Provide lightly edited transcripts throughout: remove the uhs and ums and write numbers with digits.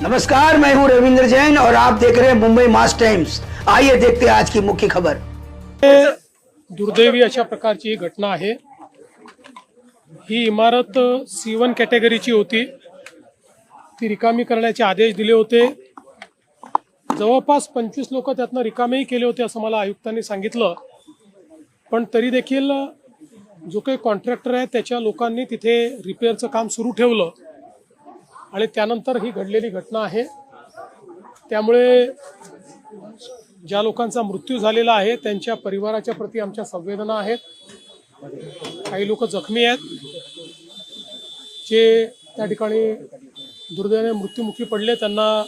नमस्कार, मैं हूं रविंद्र जैन और आप देख रहे हैं मुंबई मास टाइम्स। आइए देखते हैं आज की मुख्य खबर। दुर्दैवी अशा प्रकारची ही घटना आहे। ही इमारत C1 कॅटेगरीची होती। ती रिकामी करण्याचे आदेश दिले होते। जवळपास 25 लोक त्यातनं रिकामेही केले होते असं मला आयुक्तांनी सांगितलं। पण तरी देखील जो काही कॉन्ट्रॅक्टर आहे त्याच्या लोकांनी तिथे रिपेअरचं काम सुरू ठेवलं आणि त्यानंतर ही घडलेली घटना आहे। त्यामुळे ज्या लोकांचा मृत्यू झालेला आहे त्यांच्या परिवाराच्या प्रती आमच्या संवेदना आहेत। काही लोक जखमी आहेत जे त्या ठिकाणी दुर्दैवाने मृत्युमुखी पडले। त्यांना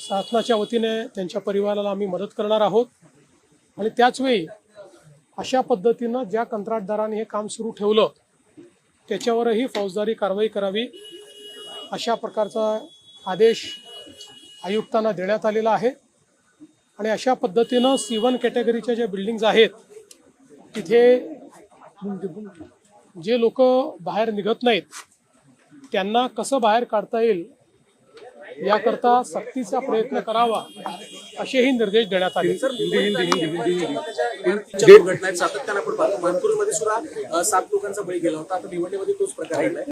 शासनाच्या वतीने त्यांच्या परिवाराला आम्ही मदत करणार आहोत आणि त्याच वेळी अशा पद्धतीने ज्या कंत्राटदाराने हे काम सुरू ठेवलं त्याच्यावरही फौजदारी कारवाई करावी अशा प्रकारचा आदेश आयुक्तांना देण्यात आलेला आहे। आणि अशा पद्धतीने C1 कॅटेगरीच्या ज्या बिल्डिंग्स आहेत तिथे जे लोक बाहेर निघत नाहीत त्यांना कसं बाहेर काढता येईल याकरता सक्तीचा प्रयत्न करावा असेही निर्देश देण्यात आले।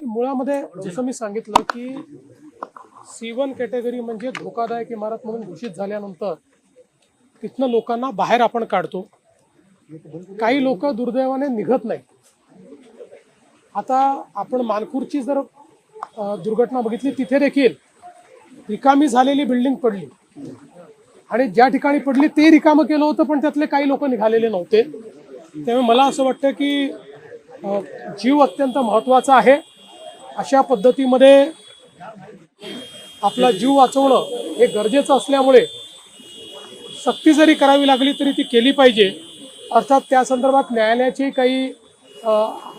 मुळामध्ये जसं मी सांगितलं की C1 कॅटेगरी म्हणजे धोकादायक इमारत म्हणून घोषित झाल्यानंतर तिथनं लोकांना बाहेर आपण काढतो। काही लोक दुर्दैवाने निघत नाही। आता आपण मानखुर्दची जर दुर्घटना बघितली तिथे देखील रिकामी झालेली बिल्डिंग पडली आणि ज्या ठिकाणी पडली ते रिकामं केलं होतं पण त्यातले काही लोक निघालेले नव्हते। त्यामुळे मला असं वाटतं की जीव अत्यंत महत्त्वाचा आहे। अशा पद्धतीमध्ये आपला जीव वाचवणं हे गरजेचं असल्यामुळे सक्ती जरी करावी लागली तरी ती केली पाहिजे। अर्थात त्या संदर्भात न्यायालयाचे काही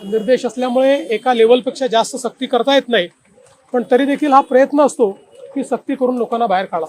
निर्देश असल्यामुळे एका लेवलपेक्षा जास्त सक्ती करता येत नाही, पण तरी देखील हा प्रयत्न असतो की सक्ती करून लोकांना बाहेर काढा।